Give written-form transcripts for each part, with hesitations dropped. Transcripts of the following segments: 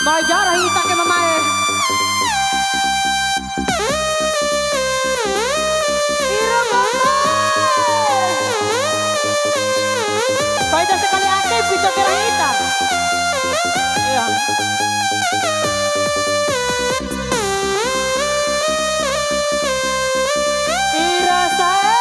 Majarah hita ke mamae. Ira mamae. Faida sekali aktif kita kira hita. Iya. Ira saya.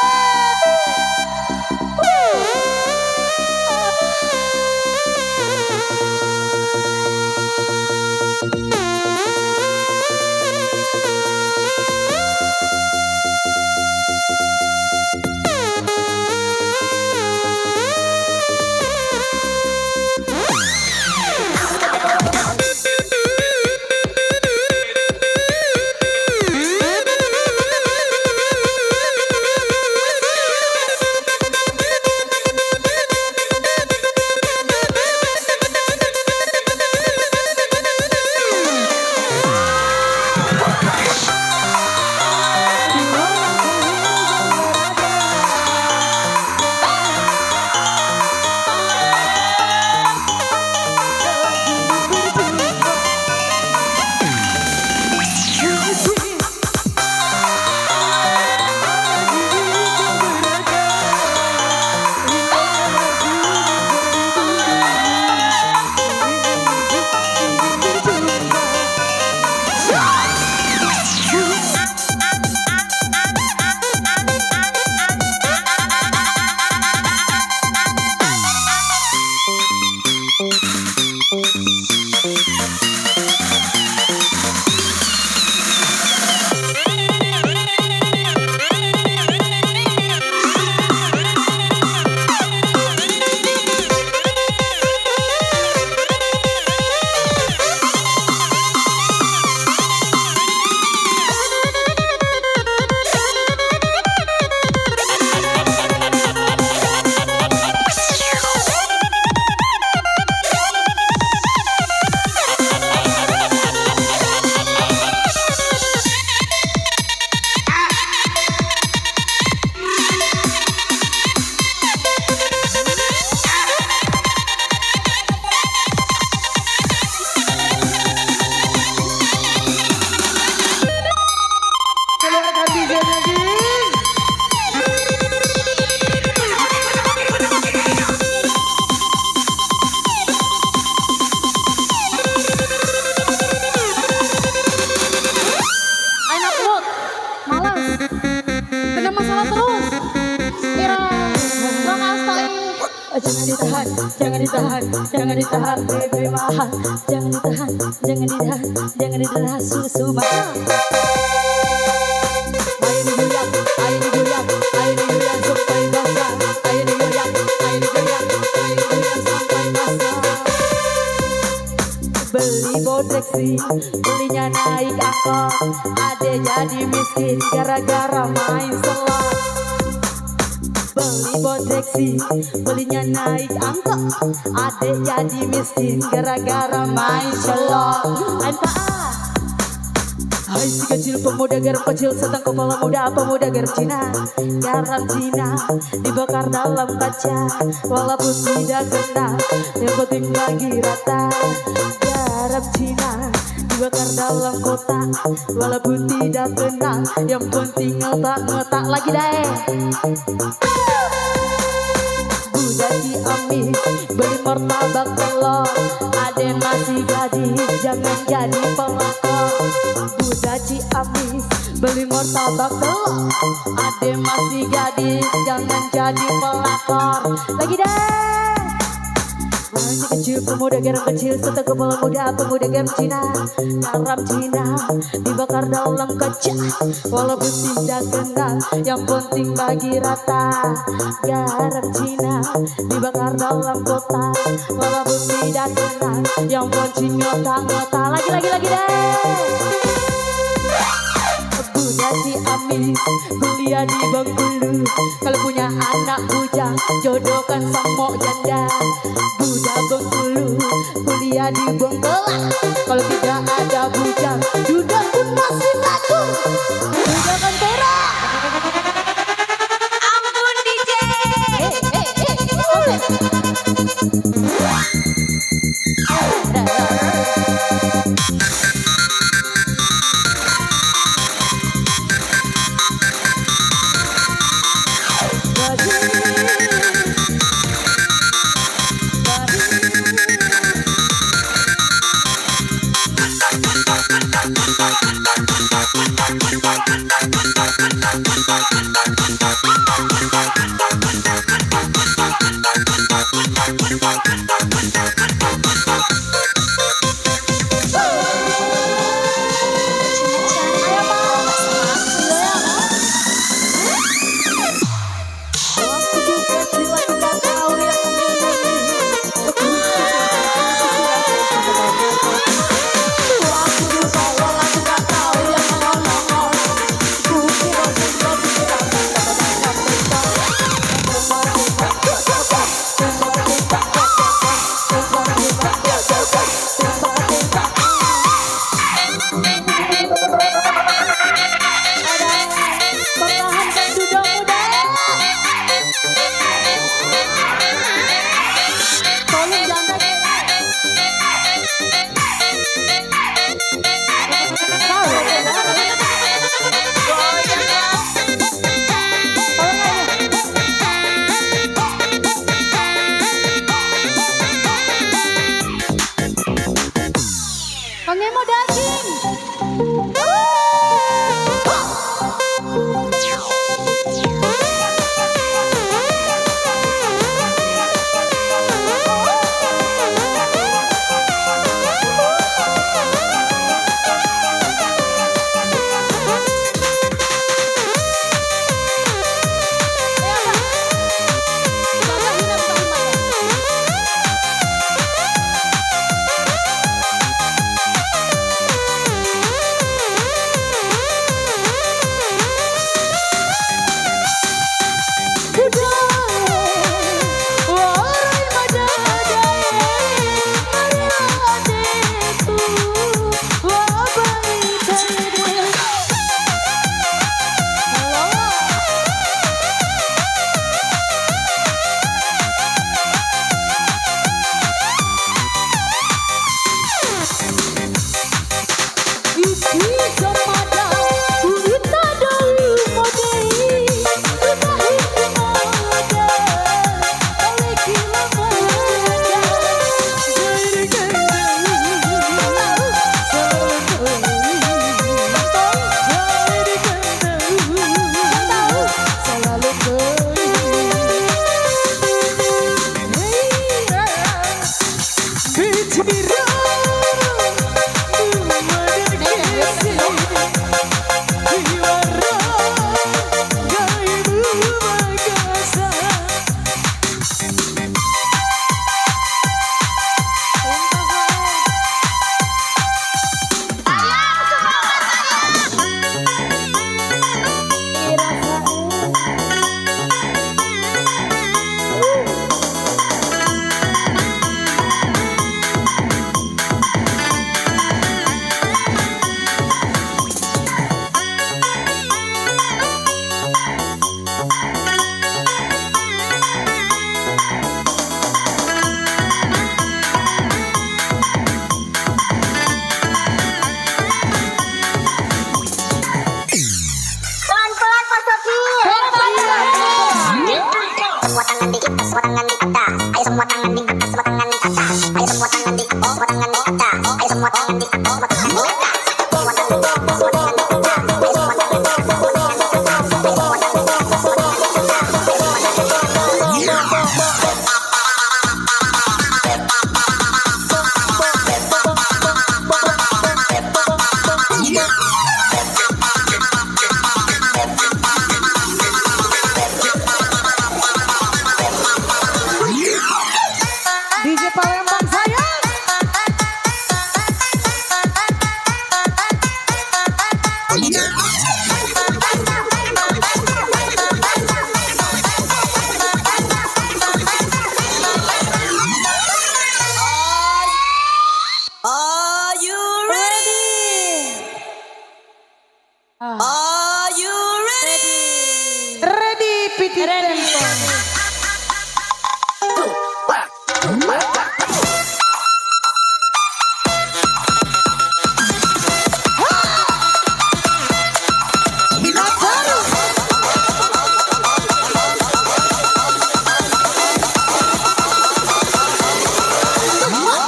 Jangan ditahan, baby mahal. Jangan ditahan, susu mahal. Ayo digoyang sampai basah. Ayo digoyang sampai basah. Beli bodreksi, belinya naik angkot. Ade jadi miskin gara-gara main selot. Beli bodreksi, belinya naik angkot. Adek jadi miskin gara-gara main celok. Hai si kecil pemuda garam kecil, sedang kepala muda pemuda garam Cina. Garam Cina dibakar dalam kaca, walaupun tidak kena, yang penting lagi rata. Garam Cina dibakar dalam kotak, walaupun tidak kena, yang penting ngetak lagi deh. Budak Ciamis beli martabak telur, ade masih gadis jangan jadi pelakor. Budak Ciamis beli martabak telur, ade masih gadis jangan jadi pelakor. Lagi deh. Masih kecil pemuda garam kecil, serta kepala muda pemuda garam Cina. Garam Cina dibakar dalam kaca, walaupun tidak kena, yang penting bagi rata. Garam Cina dibakar dalam kotak, walaupun tidak kena, yang penting ngota. Lagi deh. Budak Ciamis kuliah di Bengkulu, kalau punya anak bujang jodohkan sama janda. Budak Bengkulu kuliah di Bengkala, kalau tidak ada bujang duda pun masih laku. Budak kan berak. Ampun DJ. Oke. Are you ready? Are you ready? Ready, Piti Tempo.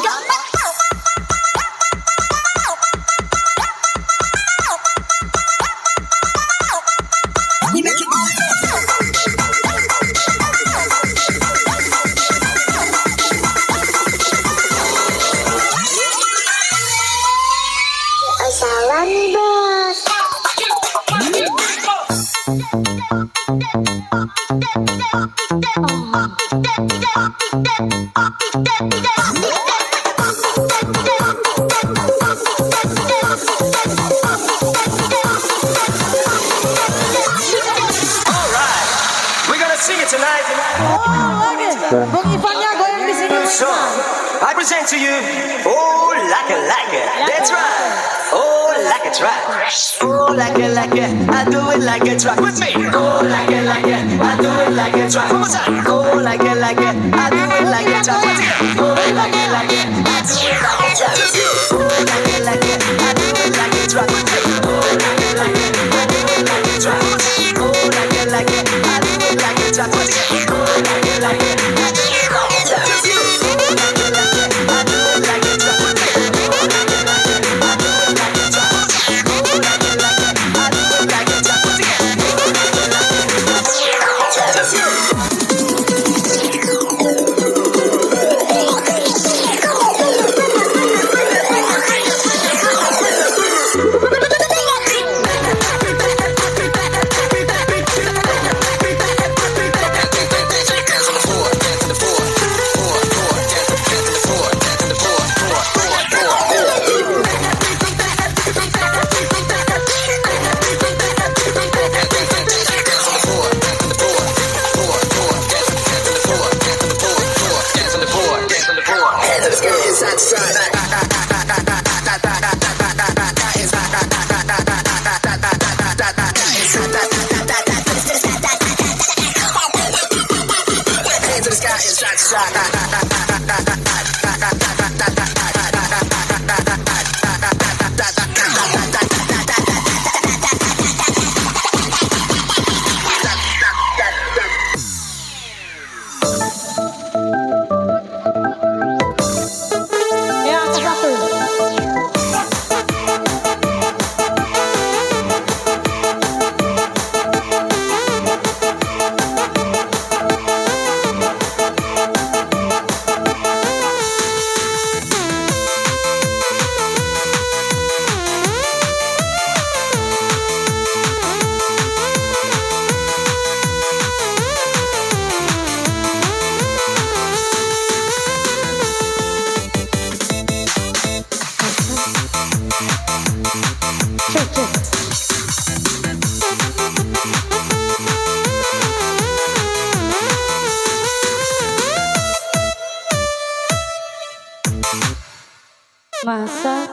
Jalan bos. Alright, we're gonna sing it tonight. Bung Ivannya goyang di sini. So, I present to you, oh, like it. That's right. Oh, like it, right. Oh, like it, I do it like a track with me. Oh, like it, I do it like a track. One more time. Oh, like it, I do it like a track. Once again. Oh, like it, I do it like a track. Oh, like it, I do it like a track with me. Oh, like it, I do it like a track. Oh, like it, I do it like a track. Once again. Oh, like it, I do it like a track. Masa